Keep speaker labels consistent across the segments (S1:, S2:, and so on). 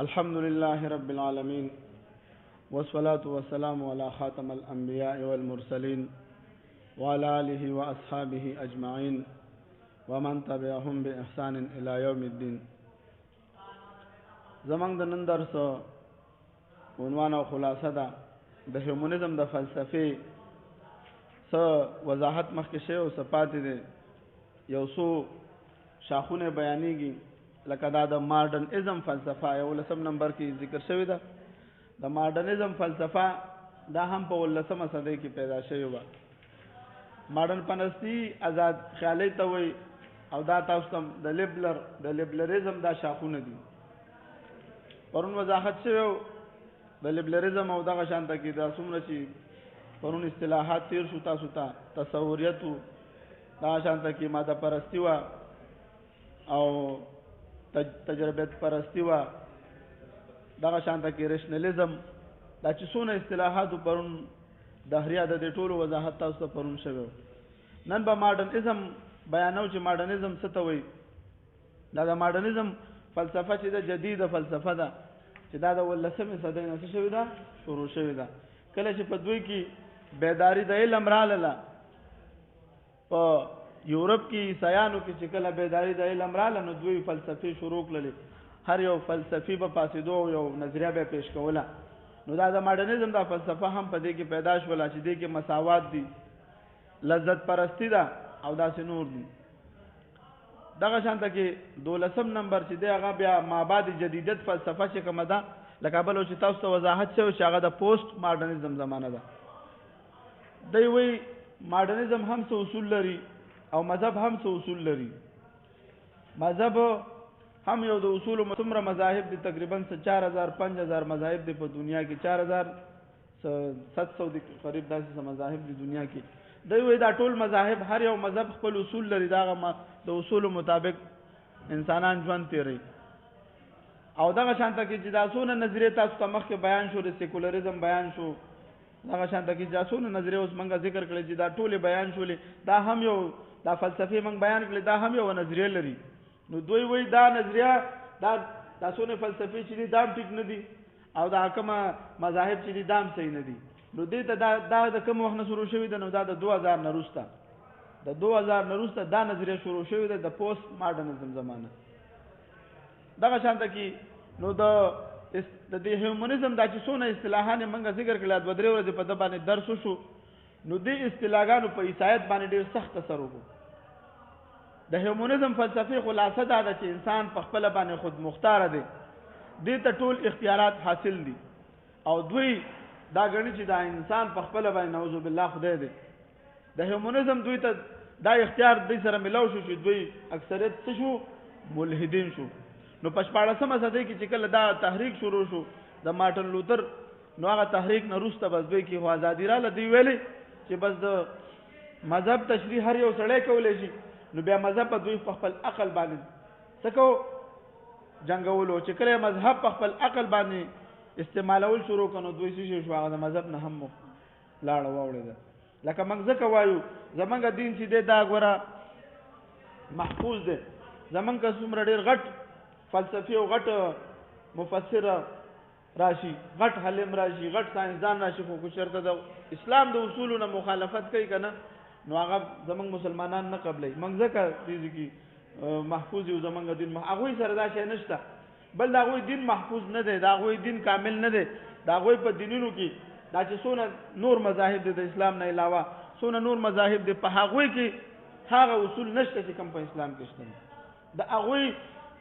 S1: الحمد لله رب العالمين والصلاة والسلام على خاتم الأنبياء والمرسلين وعلى آله وأصحابه أجمعين ومن تبعهم بإحسان إلى يوم الدين. زمان د نن درس عنوان او خلاصه ده د هیومنزم د فلسفې وضاحت مخکې شوی او پاتې دی. یو څو شاخونه بیانېږي لکه دا د ماډرنیزم فلسفه 11 نمبر کې ذکر شوی ده. د ماډرنیزم فلسفه دا هم په 19 صدۍ کې پیدا شوی و. ماډرن پرستی آزاد خیالي ته وایي او دا تاسو ته د لیبرلیزم دا شاخونه دي. پرون وضاحت شوی د لیبرلیزم او دغه شانته کې دا څومره چې پرون اصطلاحات تیر شو تاسو ته تصوریت دا شانته کې ماده پرستی و او تجربت پرستی و دغه شانته کې ریشنالیزم دا چې څونه اصطلاحات پرون دهریه د ټولو وضاحت تاسو ته پرون شوی. نن به ماډرنیزم بیانو چې ماډرنیزم څه ته وایي. دا د ماډرنیزم فلسفه چې د جدید فلسفه ده چې دا د 19 صدۍ نه څه شوی ده شروع شوی ده. کله چې په دوی کې بیداری د علم رااله په یورپ کې عیسایانو کې چې کله بیداری د علم رااله نو دوی فلسفي شروع کړلې. هر یو فلسفي به پاسېدو یو نظریه به پیش کوله. نو دا د ماډرنیزم دا فلسفه هم په دې کې پیدا شوله چې دې کې مساوات دي، لذت پرستی ده او داسې نور دي. دغه شانته کې 12 نمبر چې دی هغه بیا مابعد جدیدت فلسفه چې کومه ده لکه بل چې تاسو ته وضاحت شوی چې هغه د پوسټ ماډرنیزم زمانه ده. دی وایي ماډرنیزم هم څه اصول لري او مذهب هم څه اصول لري. مذهب هم یو د اصول څومره مذاهب دي، تقریبا 4000-5000 مذاهب دي په دنیا کې، 4700 دي قریب داسې مذاهب دي دنیا کې. دوی وایي دا ټول مذاهب هر یو مذهب خپل اصول لري، دا د اصول مطابق انسانان ژوند تیروي. او دغه شانته کې چې دا څونه نظریې تاسو ته مخکې بیان شو، د سیکولریزم بیان شو، دغه شانته کې چې څونه نظریې اوس موږ ذکر کړل چې دا ټولې بیان شولې، دا هم یو دا فلسفي موږ بیان کړل دا هم یو نظریه لري. نو دوی وایي دا نظریه دا څونه فلسفي چې دي دا هم ټیک نه دي او دا کومه مذاهب چې دي دا هم صحیح نه دي. نو دې ته دا د کوم وخت نه شروع شوی ده؟ نو دا د 2000 نه وروسته دا نظریه شروع شوی ده د پوسټ ماډرنیزم زمانه. دغه شانته کې نو د دې هیومنزم دا چې څونه اصطلاحات موږ ذکر کړل د 2 ورځې په د باندې درس وشو. نو دې اصطلاحاتو په عیسایت باندې ډېر سخت اثر وکړ. د هیومنزم فلسفي خلاصه دا ده چې انسان په خپل باندې خود مختار دی، دې ته ټول اختیارات حاصل دي او دوی دا غني چې دا انسان په خپل باندې نعوذ بالله خدای دی. د هیومنزم دوی ته دا اختیار دې سره ملو شو چې دوی اکثریت څه شو ملحدین شو. نو په 14مه صدۍ کې چې کله دا تحریک شروع شو د مارټن لوتر، نو هغه تحریک نه وروسته بس دوی کې خو ازادي رااله. دوی ویلي چې بس د مذهب تشریح هر یو سړی کولی شي. نو بیا مذهب په دوی په خپل عقل باندې څه کو جنګولو. چې کله مذهب په خپل عقل باندې استعمالول شروع کړو دوی څه شو هغه د مذهب نه هم لاړه واوړېده. لکه موږ ځکه وایو زمونږ دین چې دی دا ګوره محفوظ دی. زمونږ که څومره ډېر غټ فلسفي او غټ مفسر راشي، غټ حلم راشي، غټ ساينسدان راشي، خو که چېرته د اسلام د اصولو نه مخالفت کوي که نه نو هغه زمونږ مسلمانان نه قبلوي. موږ ځکه دې کې محفوظ یو زمونږ دین هغوی سره دا شی نشته. بل د هغوی دین محفوظ نه دی، د هغوی دین کامل نه دی. د هغوی په دینونو کې دا چې څونه نور مذاهب دي د اسلام نه علاوه څونه نور مذاهب دي په هغوی کې هغه اصول نشته چې کوم په اسلام کې شته. د هغوی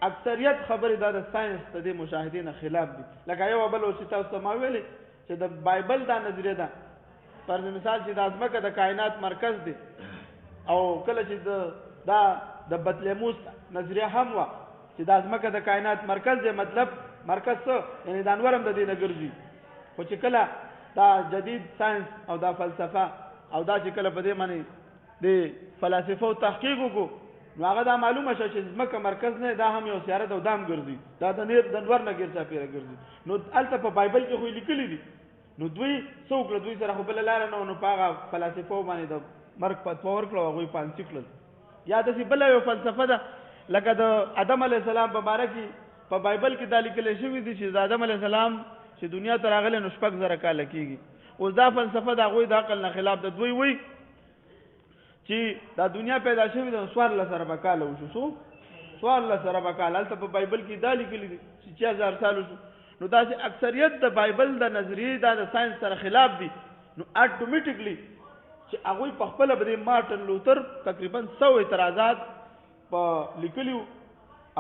S1: اکثریت خبرې دا د ساينس ته د مشاهدې نه خلاف دي. لکه یو بل چې تاسو ته ما ویلې چې د بایبل دا نظریه ده پر مثال چې د ځمکه د کائنات مرکز دی او کله چې دا د بطلموس نظریه هم وه چې د ځمکه د کائنات مرکز دی. مطلب مرکز څه یعنی د انورم د دې نه ګرځي. خو چې کله دا جدید ساينس او دا فلسفه او دا چې کله په دې باندې د فلسفو تحقیق وکړو نو هغه دا معلومه شو چې ځمکه مرکز نه دا هم یو سیاره ده او دا هم ګرځي، دا د انور نه ګرځي پیره ګرځي. نو هلته په بایبل کې خو لیکلي دي. نو دوی څه وکړه؟ دوی سره خو بله لاره نه نو په هغه فلسفو باندې د مرګ فتوا ورکړه او هغوی پانسي کړل. یا داسې بله یو فلسفه ده لکه د آدم علیه السلام په باره کې په بایبل کې دا لیکل شوی دی چې آدم علیه السلام چې دنیا ته راغلی نو 6,000 کاله کېږي. اوس دا فلسفه د هغوی د عقل نه خلاف ده. دوی وایي چې دا دنیا پیدا شوې ده 1400 کاله وشو. څو 1400 کاله. هلته په بایبل کې دا لیکلي دي چې 6000 سال وشو. نو داسې اکثریت د بایبل د نظریې دا د ساینس سره خلاف دي. نو اټومیټیکلی چې هغوی په خپله به د مارټن لوتر تقریبا 100 اعتراضات په لیکلي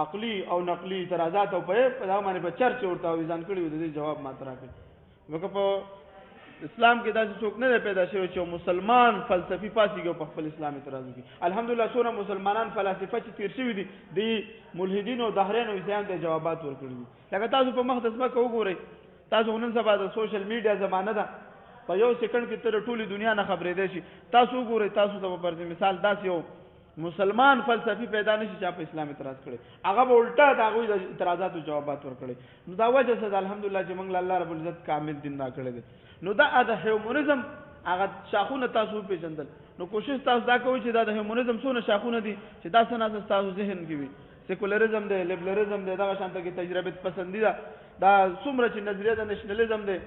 S1: عقلي او نقلي اعتراضات او په هغه باندې په چرچ ورته ویزان کړي و. د دې جواب ماته راکړي. ځکه په اسلام کې داسې څوک نه دی پیدا شوی چې مسلمان فلسفي پاسېږي او په خپل اسلام اعتراض وکړي. الحمدلله څومره مسلمانان فلاسفه چې تېر شوي دي د ملحدینو او دهریانو عیسیانو ته جوابات ورکړي دي. لکه تاسو په مخ د ځمکه وګورئ. تاسو نن سبا د سوشل میډیا زمانه ده. په یو سکند کې تر ټولې دنیا نه خبرېدی شي. تاسو وګورئ. تاسو ته په مثال داسې یو مسلمان فلسفي پیدا نشي چې په اسلام اعتراض کړي. هغه به الټا د هغوی د اعتراضاتو جوابات ورکړي. نو دا وجه څه ده؟ الحمدلله چې موږ له الله رب العزت کامل دین راکړی دی. نو دا د هیومنزم هغه شاخونه تاسو وپېژندل. نو کوشش تاسو دا کوئ چې دا د هیومنزم څونه شاخونه دي چې دا څه نه ستاسو ذهن کې وي. سیکولرزم دی، لیبرلزم دی، دغه شانته کې تجربه پسندي ده. دا څومره چې نظریه د نشنلزم دی،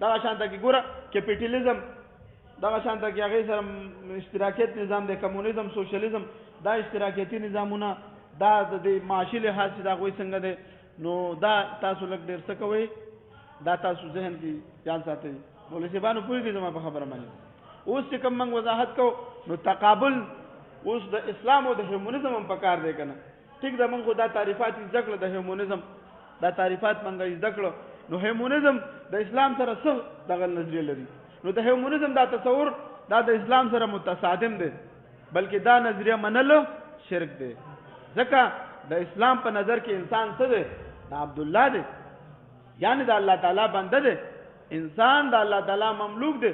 S1: دغه شانته کې ګوره کیپیټالیزم، دغه شانته کې هغې سره اشتراکیت نظام دی، کمونیزم، سوشلیزم، دا اشتراکیتي نظامونه، دا د معاشي لحاظ چې دا هغوی څنګه دی. نو دا تاسو لږ ډېر څه کوئ، دا تاسو ذهن کې یاد ساتئ. مولوي صاحبانو پوهېږئ زما په خبره باندې. اوس چې کوم موږ وضاحت کوو نو تقابل اوس د اسلام او د هیومنزم هم پکار دی که نه؟ ټیک ده، موږ خو دا تعریفات زده کړه د هیومنزم، دا تعریفات موږ زده کړه. نو هیومنزم د اسلام سره څه دغه نظریه لري؟ نو د هیومنزم دا تصور دا د اسلام سره متصادم دی، بلکې دا نظریه منل شرک دی. ځکه د اسلام په نظر کې انسان څه دی؟ دا عبدالله دی، یعنی د الله تعالی بنده دی. انسان د الله تعالی مملوک دی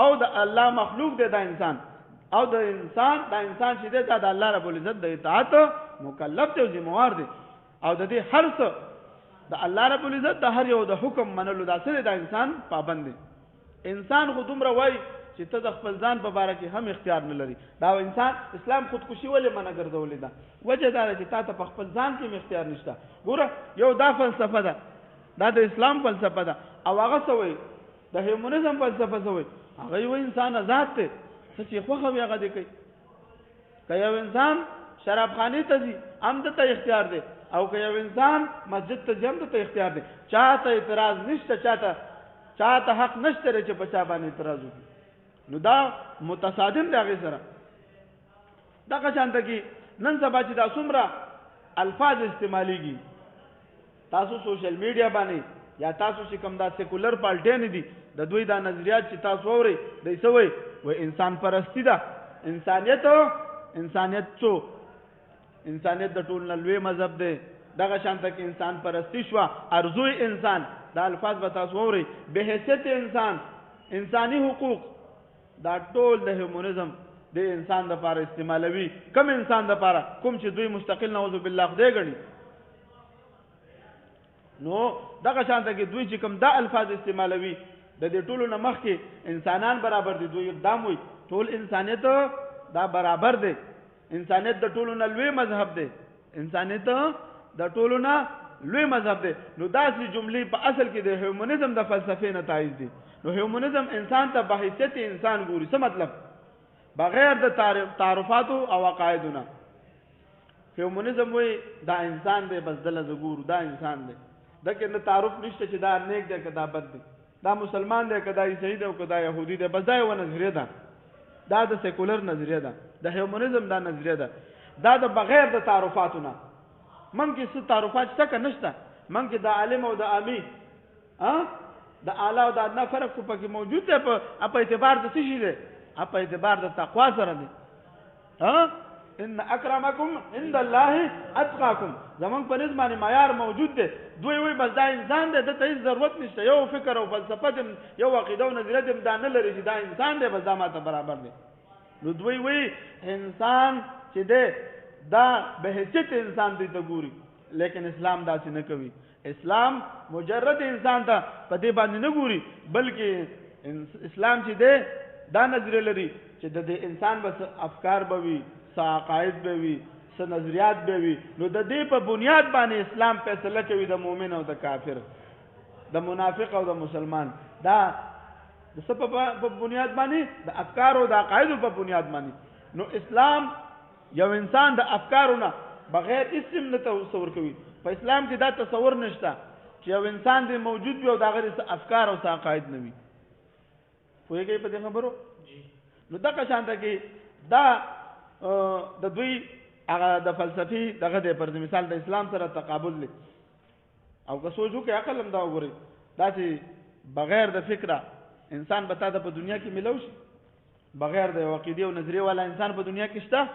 S1: او د الله مخلوق دی دا انسان. او د انسان چې دی دا د الله رب العزت د اطاعت مکلف دی او ذمہوار دی. او د دې هر څه د الله رب العزت د هر یو د حکم منلو دا څه دی؟ دا انسان پابند دی. انسان خو دومره وایي چې ته د خپل ځان په باره کې هم اختیار نه لري. دا انسان اسلام خودکشي ولې منع ګرځولې ده؟ وجه دا ده چې تا ته په خپل ځان کې اختیار نشته. ګوره یو دا فلسفه ده، دا د اسلام فلسفه ده. او هغه څه وایي؟ د هیومنزم فلسفه څه وایي؟ هغه وایي انسان آزاد دی، څه چې خوښه وي هغه دې کوي. که یو انسان شرابخانې ته ځي هم دته اختیار دی، او که یو انسان مسجد ته ځي هم دته اختیار دی. چاته اعتراض نشته، چاته حق نشته چې په چا باندې اعتراض وکړي. نو دا متصادم دی هغې سره. دغه شانته کې نن سبا چې دا څومره الفاظ استعمالیږي، تاسو سوشل میډیا باندې یا تاسو چې کوم دا سیکولر پارټیانې دي د دوی دا نظریات چې تاسو اورئ، دوی څه وایي؟ وایي انسان پرستی ده. انسانیت څو؟ انسانیت د ټول نه لوی مذهب دی. دغه شانته کې انسان پرستی شوه، ارزوی انسان، دا الفاظ به تاسو اورئ. بحیثیت انسان، انساني حقوق، دا ټول د هیومنزم د انسان دپاره استعمالوي. کم انسان دپاره؟ کوم چې دوی مستقل نعوذ بالله خدای ګڼي. نو دغه شانته کې دوی چې کوم دا الفاظ استعمالوي، د دې ټولو نه مخکې انسانان برابر دي. دوی اقدام وایي ټول انسانیت دا برابر دی. انسانیت د ټولو نه لوی مذهب دی. انسانیت د ټولو نه لوی مذهب دی. نو داسې جملې په اصل کې د هیومنزم د فلسفې نتایج دي. نو هیومنزم انسان ته بحیثیت انسان ګوري. څه مطلب؟ بغیر د تعارفاتو او عقایدو نه. هیومنزم وایي دا انسان دی، بس دله زه ګورو دا انسان دی. دکې نه تعارف نشته چې دا نیک دی که دا بد دی، دا مسلمان دی که دا عیسائی دی او که دا یهودي دی. بس دا یوه نظریه ده. دا د سیکولر نظریه ده، د هیومنزم دا نظریه ده. دا د بغیر د تعارفاتو نه. من کې څه تعارفات شته که نشته؟ من کې د عالم او د عامي، د اعلی او د ادنا فرق خو پکې موجود دی. په اعتبار د څه شي دی؟ په اعتبار د تقوا سره دی. ان اکرمکم عند الله اتقاکم. زمونږ په نظم باندې معیار موجود دی. دوی وایي بس دا انسان دی، دته هېڅ ضرورت نشته. یو فکر او فلسفه دې یو عقیده او نظریه دې دا نه لري چې دا انسان دی، بس دا ماته برابر دی. نو دوی وایي انسان چې دی دا بحیثیت انسان دی ته ګوري. لیکن اسلام داسې نه کوي. اسلام مجرد انسان ته په دې باندې نه ګوري، بلکې اسلام چې دی دا نظریه لري چې د انسان بس افکار به وي، څه عقاید به وي، څه څه نظریات به وي نو د دې په بنیاد باندې اسلام فیصله کوي د مؤمن او د کافر د منافق او د مسلمان دا د څه په بنیاد باندې د افکار او د عقایدو په بنیاد باندې نو اسلام یو انسان د افکارو نه بغیر اسم نه تصور کوي په اسلام کې دا تصور نشته چې یو انسان دې موجود وي او د هغه افکار او عقاید نه وي پوهېږئ په دې خبرو نو دغه شانته کې دا د دوی هغه د فلسفي دغه دی پر مثال د اسلام سره تقابل دی او که سوچ وکړئ عقل هم دا وګورئ دا چې بغیر د فکره انسان به تا ته په دنیا کې ملو شي بغیر د یو عقیدې او نظریې والا انسان په دنیا کې شته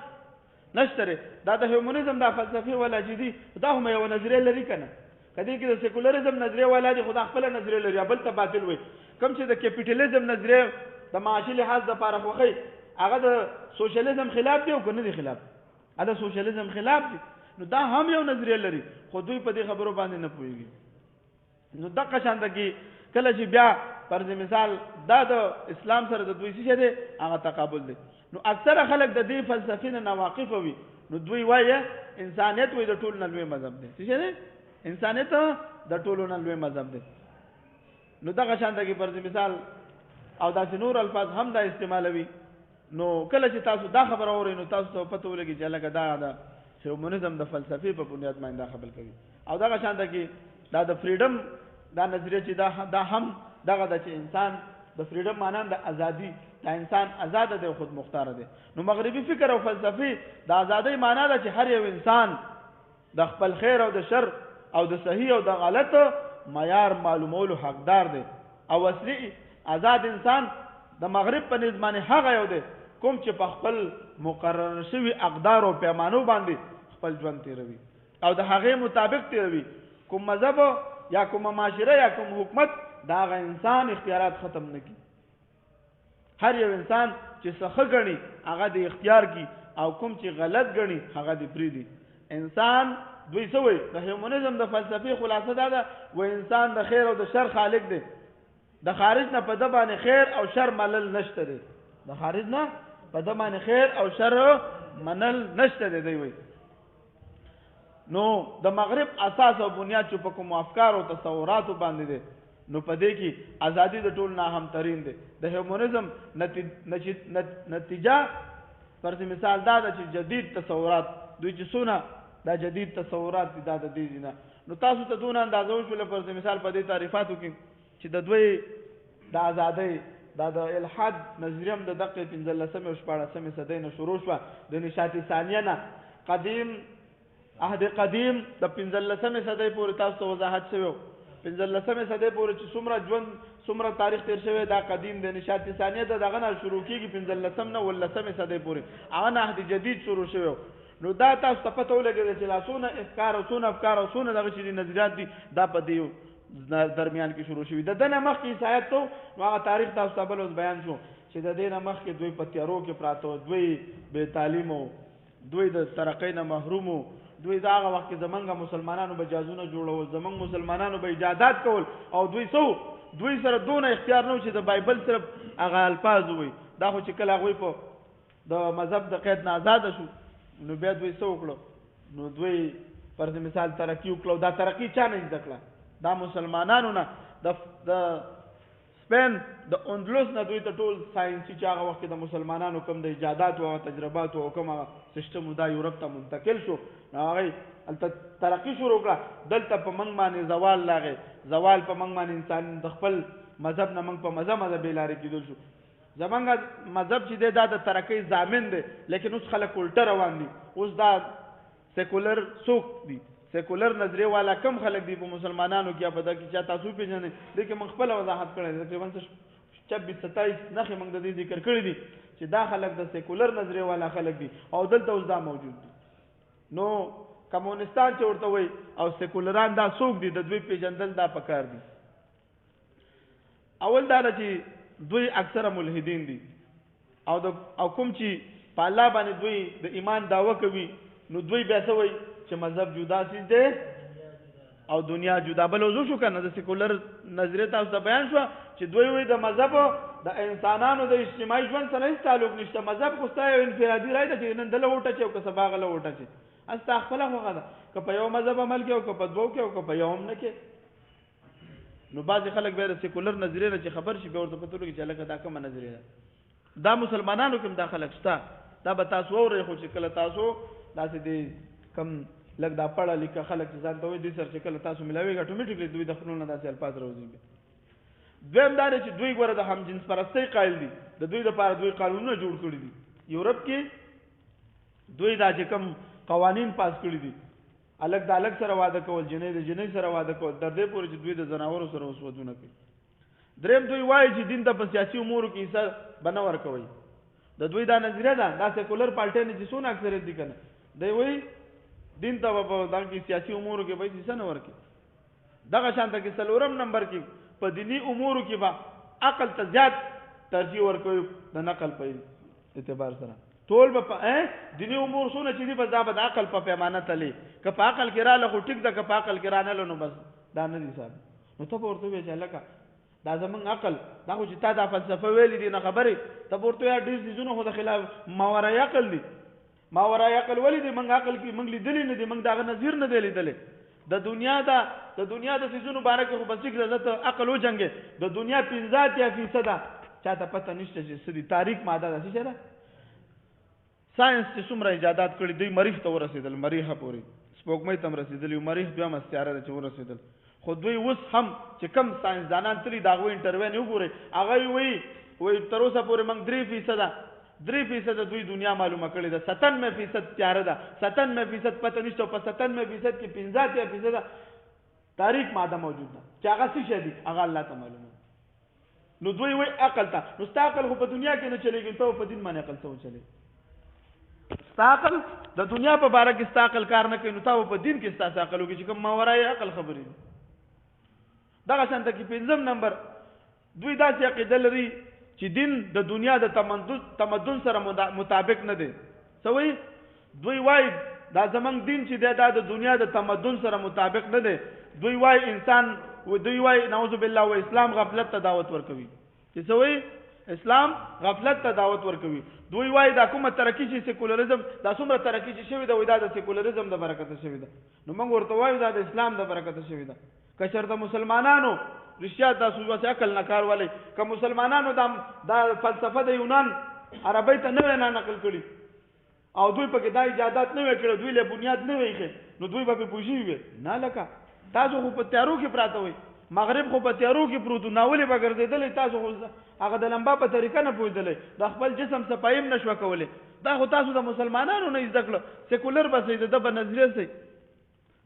S1: نشته دا د هیومنیزم دا فلسفي والا جدي دا هم یو نظریه لري که نه که دې کې د سیکولریزم نظریه والا دي خو دا خپله نظریه لري بل ته باطل وایي کوم چې د کیپیټلیزم نظریه د معاشي لحاظ دپاره خوښوي هغه د سوشلیزم خلاف دی او که نه دی خلاف هغه د سوشلیزم خلاف دی نو دا هم یو نظریه لري خو دوی په دې خبرو باندې نه پوهېږي نو دغه شانته کې کله چې بیا فرض مثال دا د اسلام سره د دوی څه دی هغه تقابل دی نو اکثره خلک د دې فلسفې نه ناواقفه وي نو دوی وایي انسانیت وایي د ټولو نه لوی مذهب دی څه دی انسانیت د ټولو نه لوی مذهب دی نو دغه شانته کې فرض مثال او داسې نور الفاظ هم دا استعمالوي نو کله چې تاسو دا خبره اورئ نو تاسو ته پته ولګي چې لکه دا د هیومنیزم د فلسفې په بنیاد باندې دا خبرې کوي او دغه شانته کې دا د فریډم دا نظریه چې دا هم دغه د چې انسان د فریډم معنا د ازادي دا انسان آزاد دی خود مختار دی نو مغربي فکر او فلسفي د ازادۍ معنا ده چې هر یو انسان د خپل خیر او د شر او د صحیح او د غلط معیار معلومولو حقدار دی او اصلي آزاد انسان د مغرب په نظام هغه یو دی کوم چې په خپل مقرر شوي اقدار او پیمانو باندې خپل ژوند تیروي او د هغې مطابق تیروي کوم مذهب یا کوم معاشره یا کوم حکومت دا هغه انسان اختیارات ختم نه کړي هر یو انسان چې څه ښه ګڼي هغه د اختیار کړي او کوم چې غلط ګڼي هغه د پرېږدي انسان دوی څه وایي د هیومنیزم د فلسفې خلاصه دا ده و انسان د خیر او د شر خالق دی د خارج نه په ده باندې خیر او شر منل نشته دی د خارج نه په ده باندې خیر او شر منل نشته دی دوی وایي نو د مغرب اساس او بنیاد چې په کوم افکار او تصوراتو باندې دی نو په دې کې ازادي د ټول نه هم ترين دی د هیومنیزم نتیجه فرض مثال دا ده چې جدید تصورات دوی چې څونه دا جدید تصورات دي دا د دې نه نو تاسو ته دونه اندازه وشوله فرض مثال په دې تعریفاتو کې چې د دوی د ازادۍ دا د الحاد نظریه هم د دقیقې 15 او 14 صدۍ نه شروع شوه د نشاط ثانیه نه قدیم عهد قدیم د 15 صدۍ پورې تاسو ته وضاحت شوی 15 صدۍ پورې چې څومره ژوند څومره تاریخ تیر شوی دا قدیم د نشاط ثانیه دغه نه شروع کیږي 15 نه 18 صدۍ پورې هغه عهد جدید شروع شوی نو دا تاسو ته پته ولګېده چې لاسونه افکار او څونه دغه چې نظریات دي دا په دې درمیان کې شروع شوي د دنه مخکې عیسایت ته نو هغه تاریخ تاسو ته بل اوس بیان شو چې د دې نه مخکې دوی په تیارو کې پراته دوی بې تعلیمو دوی د ترقۍ نه محرومو دوی دا هغه وخت کې زمونږ مسلمانانو به جازونه جوړول زمونږ مسلمانانو به ایجادات کول او دوی سره دونه اختیار نه و چې د بایبل صرف هغه الفاظ ووایي دا خو چې کله هغوی په د مذهب د قید نه آزاده شو نو بیا دوی څه وکړو نو دوی فرض مثال ترقي وکړو دا ترقي چا نه زده کړه دا مسلمانانو نه د سپین د اندلس نه دوی ته ټول ساینسي چې هغه وخت کې د مسلمانانو کوم د ایجادات او تجربات او کوم سیستم دا یورپ ته منتقل شو نو هغه هلته ترقي شروع کړه دلته په موږ باندې زوال راغی زوال په موږ باندې انسان د خپل مذهب نه موږ په مذهب بې لارې کېدل شو زمونږ مذهب چې دی دا د ترقۍ ضامن دی لیکن اوس خلک الټه روان دي اوس دا سیکولر څوک دي سیکولر نظریه والا کم خلک دي په مسلمانانو کې په دا کې چې تاسو پیژنئ لیکن موږ خپله وضاحت کړی دی تقریبا 26-27 نښې موږ د دې ذکر کړي دي چې دا خلک د سیکولر نظریه والا خلک دي او دلته اوس دا موجود دي نو کمونستان چې ورته وایي او سیکولران دا څوک دي د دوی پیژندل دا پکار دي اول دا چې دوی اکثره ملحدین دي او کوم چې په الله باندې دوی د ایمان دعوه کوي نو دوی بیا څه وایي چې مذهب جدا سیز دی او دنیا جدا بل وضو شو کنه د سیکولر نظریه تاسو ته بیان شو چې دوی وایي د مذهب د انسانانو د اجتماعي ژوند سره هیڅ تعلق نشته مذهب خو ستا یو انفرادي رای ده چې نن دله وټه چې او که سبا غله وټه چې استا خپل خوغه ده که په یو مذهب عمل کې او که په دوو کې او که په یو هم نه کې. نو بعضې خلک بیا د سیکولر نظریې نه چې خبر شي بیا ورته پته لګي چې هلکه دا کومه نظریه ده. دا مسلمانانو کې هم دا خلک شته. دا به تاسو واورئ خو چې کله تاسو داسې د کم لږ دا پړه لیکه خلک چې ځان ته وایي دوی سره چې کله تاسو ملاوېږي اټومیټیکلی دوی د خپلو نه داسې الفاظ راوځي. دویم دا دی چې دوی ګوره د همجنس پرستۍ قایل دي. د دوی دپاره دوی قانونونه جوړ کړي دي. یورپ کې دوی دا چې کوم قوانین پاس کړي دي الګ د الګ سره واده کول، جنۍ د جنۍ سره واده کول، تر دې پورې چې دوی د زناورو سره اوس ودونه کوي. دریم دوی وایي چې دین ته په سیاسي امورو کې حصه به نه ورکوئ. د دوی دا نظریه ده. دا سیکولر پارټیانې چې څونه اکثریت دي که نه دی وایي دین ته به په دغه کې سیاسي امورو کې به حصه نه ورکوي. دغه شانته کې څلورم نمبر کې په دیني امورو کې به عقل ته زیات ترجیح ورکوي د نقل په اعتبار سره. ټول به په دیني امور څونه چې دي بس دا به د عقل په پیمانه تلي. که په عقل کې راله خو ټیک ده، که په عقل کې رانهله نو بس دا نه دي صاحب. نو ته به ورته ووایې چې هلکه دا زمونږ عقل دا خو چې تا دا فلسفه ویلي دي نه خبرې ته به ورته وایې ډېر څیزونه خو د خلاف ماورای عقل دي. ماورای عقل ولې دی؟ موږ عقل کې موږ لیدلی نه دي، موږ د هغه نظیر نه دی لیدلی. د دنیا د څیزونو باره کې خو بس ټیک ده ته عقل وجنګې. د دنیا 15% چاته پته نشته چې څه دي. تاریک ماده ده څه ده. ساينس چې څومره ایجادات کړي دوی مریخ ته ورسېدل، مریخه پورې سپوږمۍ ته هم رسېدلي. مریخ بیا هم استعاره ده چې ورسېدل. خو دوی اوس هم چې کم ساینسدانان تللي د هغوی انټرویو نه وګورئ. هغه وایي تر اوسه پورې موږ 3% دوی دنیا معلومه کړې ده. 97% تیاره ده. 97% پته نشته. په 97% کې 15% تاریک ماده موجود ده چې هغه څه شی دي هغه الله ته معلومه. نو دوی وایي عقل ته. نو ستا عقل خو په دنیا کې نه چلېږي، ته په دین باندې عقل څه وچلېږي؟ ستا عقل د دنیا په باره کې ستا عقل کار نه کوي، نو تا په دین کې ستاسو عقل وکړي چې کوم ماورای عقل خبرې دي. دغه شانته کې 5 نمبر دوی داسې عقیده لري چې دین د دنیا د تمدن سره مطابق نه دی. څه وایي؟ دوی وایي دا زمونږ دین چې دی دا د دنیا د تمدن سره مطابق نه دی. دوی وایي انسان دوی وایي نعوذ بالله و اسلام غفلت ته دعوت ورکوي. چې څه وایي؟ اسلام غفلت ته دعوت ورکوي. دوی وایي دا کومه ترقي چې سیکولریزم دا څومره ترقي چې شوې ده وایي دا د سیکولریزم د برکته شوې ده. نو موږ ورته وایو دا د اسلام د برکته شوې ده. که چېرته مسلمانانو رښتیا تاسو بس عقل نه کار والی، که مسلمانانو دا فلسفه د یونان عربۍ ته نه وی نقل کړي او دوی پکې دا ایجادات نه وی کړي، دوی له بنیاد نه وی ایښی، نو دوی به پې پوه شوي وي نه. لکه تاسو خو په تیارو کې پراته وئ، مغرب خو په تیارو کې پروت و، ناولې به ګرځېدلی، تاسو خو هغه د لمبا په طریقه نه پوهېدلی، د خپل جسم صفایي هم نه شوه کولی. دا خو تاسو د مسلمانانو نه زده کړه. سیکولر به صحیح ده به نظریه صحیح.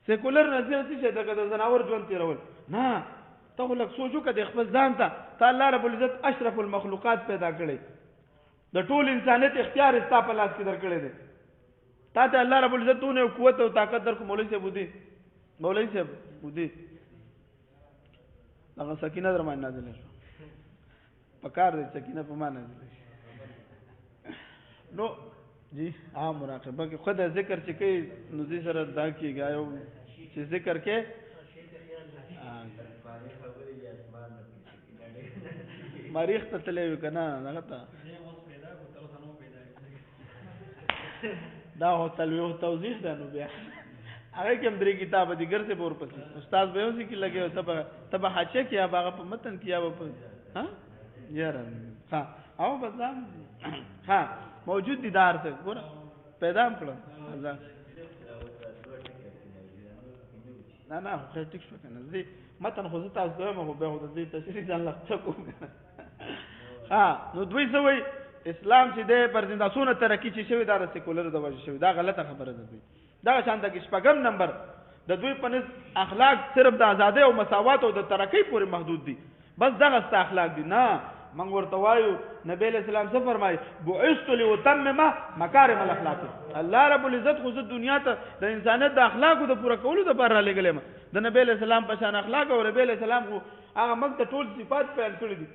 S1: سیکولر نظریه څه شی ده؟ که د زناور ژوند تېرول نه. ته خو لږ سوچ وکړه د خپل ځان ته. ته الله رب العزت اشرف المخلوقات پیدا کړی، د ټول انسانیت اختیار ستا په لاس کې درکړی دی. تا ته الله رب العزت دونه قوت او طاقت درکړو. مولوي صاحب ودي هغه سکینه در باندې نازله شو. پکار دی سکینه په ما نازله شي. نو جی مراقبه کې خود ذکر چې کوي نو دې سره دا کېږي یو چې ذکر کې مریخ ته تللی وي که نه هغه ته دا خو تلویح توضیح ده. نو بیا هغه کې هم 3 کتابه دي ګرځې به ورپسې استاد به یو ځای کې لګی ته به حاشیه کې یا به هغه په متن کې یا به په یاره او بس دا موجود دي دا هر څه ګوره پیدا هم کړه. نه خو خیر ټیک شو که نه زه متن خو زه تاسو ته وایم خو بیا خو د دې تشریح ځان له څه کوم. نو دوی څه وایي اسلام چې دی پر زنده څونه ترقي چې شوي دا د سیکولر د وجې شوي. دا غلطه خبره ده. دوی دغه شانته کې 6 نمبر د دوی په نس اخلاق صرف د ازادۍ او مساوات او د ترقۍ پورې محدود دي. بس دغه ستا اخلاق دي. نه موږ ورته وایو نبی علیہ السلام څه فرمایي؟ بعثت لاتمم مکارم الاخلاق. الله رب العزت خو زه دنیا ته د انسانیت د اخلاقو د پوره کولو دپاره رالیږلی یم. د نبی علیہ السلام په شان اخلاق او نبی علیہ السلام خو هغه موږ ته ټول صفات بیان کړي دي.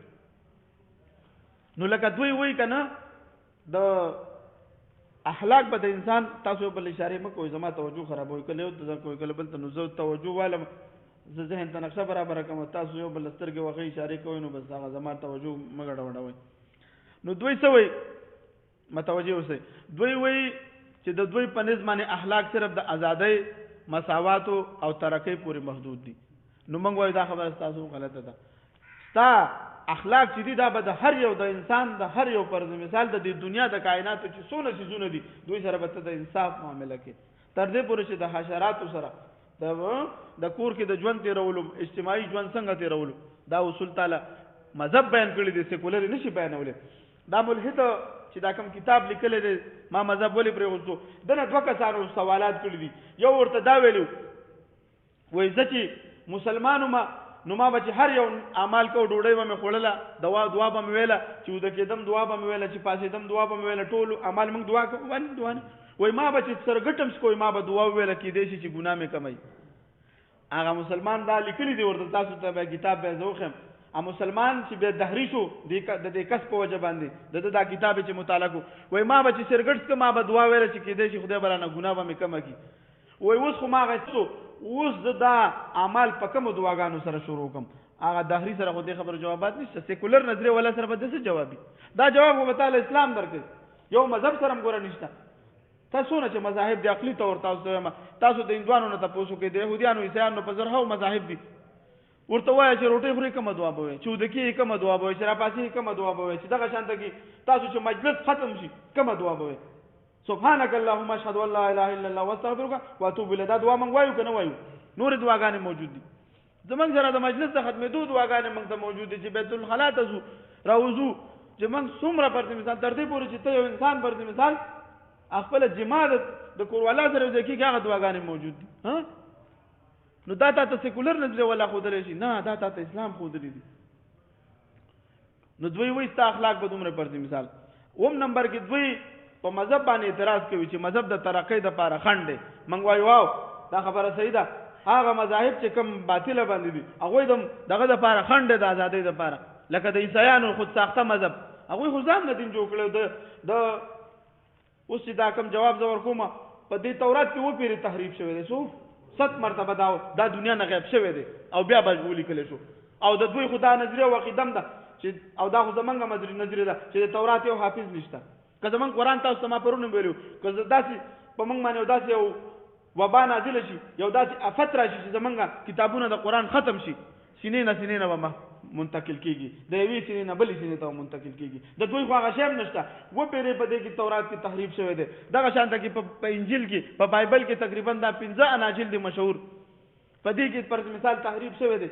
S1: نو لکه دوی وایي که نه د اخلاق به د انسان تاسو بل اشاره مه کوئ زما توجه خرابوي کله یو ته کوئ کله بل ته. نو زه توجه والم زه ذهن ته نقشه برابر کوم تاسو یو بل سترګې وغې اشاره کوئ نو بس هغه زما توجه مه ګډوډوئ. نو دوی څه وایي متوجه اوسئ. دوی وایي چې د دوی په نسبت باندې اخلاق صرف د ازادۍ مساوات او ترقی پورې محدود دي. نو موږ وایو دا خبره تاسو غلطه ده. ستا اخلاق چې دي دا به د هر یو د انسان د هر یو پر مثال د دنیا د کائنات چې څونه چیزونه دي دوی سره به د انصاف معامله کې تر دې پورې چې د حشرات سره د کور کې د ژوند تیرولو اجتماعي ژوند څنګه تیرولو دا اصول تعالی مذهب بیان کړی دي سیکولر نشي بیانولې. دا ملحد چې دا کوم کتاب لیکلی دی ما مذهب ولې پرېغوستو دنه دوه کسانو سوالات کړي دي. یو ورته دا ویلو وایي زه چې مسلمانو ما نو ما به چې هر یو اعمال کو ډوډۍ به مې خوړله دعا به مې ویله چې وده کېدم دعا به مې ویله چې پاسېدم دعا به مې ویله ټول اعمال موږ دعا کوو دعا نه وایي ما به چې سرګټم سکوي ما به دعا وویله کېدای شي چې ګناه مې کمی. هغه مسلمان دا لیکلي دي ورته تاسو ته به کتاب به زه وښیم. مسلمان چې بیا دهري شو د دې کس په وجه باندې د دا کتاب چې مطالعه کو وایي ما به چې سرګټ که ما به دعا ویله چې کېدای شي خدای به رانه ګناه به مې کمه کړي. وایي اوس خو ما غوښتو اوس د دا اعمال په کومو دعاګانو سره شروع کوم. هغه دهري سره خو دې خبرو جوابات نشته. سیکولر نظریه والا سره به داسې جوابي دا جواب خو به تعالی اسلام درکوي. یو مذهب سره هم ګوره نشته. تاسو نه چې مذاهب د عقلي طور تاسو ته وایم تاسو د هندوانو نه تاسو کې د يهودانو عیسایانو په زرهاو مذاهب دي ورته وایي چې روټۍ خوري کومه دعا به وایي چې وده کېږي کومه دعا به وایي چې راپاسېږي کومه دعا به وایي چې دغه شانته کې تاسو چې مجلس ختم شي کومه دعا به وایي سبحانك اللهم اشهد ان لا اله الا الله واستغفرك واتوب الیک. دا دعا موږ وایو که نه وایو؟ نور دعاګانې موجود دي. زمونږ سره د مجلس د ختمېدو دعاګانې موږ ته موجود دي چې بیت الخلا ته ځو راوځو چې موږ څومره پرته مثال تر دې پورې چې ته یو انسان پرته مثال خپله جما د کوروالا سره یو ځای کېږي هغه دعاګانې موجود دي. نو دا تا ته سیکولر نظریه ولا ښودلی شي؟ نه دا تا ته اسلام ښودلی دي. نو دوی وایي ستا اخلاق به دومره پرته مثال. اوم نمبر کې دوی په مذهب باندې اعتراض کوي چې مذهب د ترقۍ دپاره خنډ دی. موږ وایو واو دا خبره صحیح ده. هغه مذاهب چې کوم باطله باندې دي هغوی دغه دپاره خنډ دی د ازادۍ دپاره. لکه د عیسایانو خود ساخته مذهب هغوی خو ځان نه دین جوړ کړی. د اوس چې دا کوم جواب زه ورکوم په دې تورات کې وپېرې تحریف شوی دی. څو 100 مرتبه دا دنیا نه غیب شوی دی او بیا به ولیکلی شو. او د دوی خو دا نظریه او عقیده هم ده چې او دا خو زمونږ نظریه ده چې د تورات یو حافظ نشته. که زمونږ قرآن تاسو ته ما پرون ویلو که داسې په موږ باندې یو داسې یو وبا نازله شي یو داسې افت راشي چې زمونږ کتابونه د قرآن ختم شي سینې نه به منتقل کېږي د یوې سینې نه بلې سینې ته منتقل کېږي. د دوی خو هغه شی هم نشته. وپېرې په دې کې تورات کې تحریف شوی دی. دغه شانته کې په انجیل کې په بایبل کې تقریبا دا 15 اناجیل دي مشهور په دې کې پر مثال تحریف شوی دی.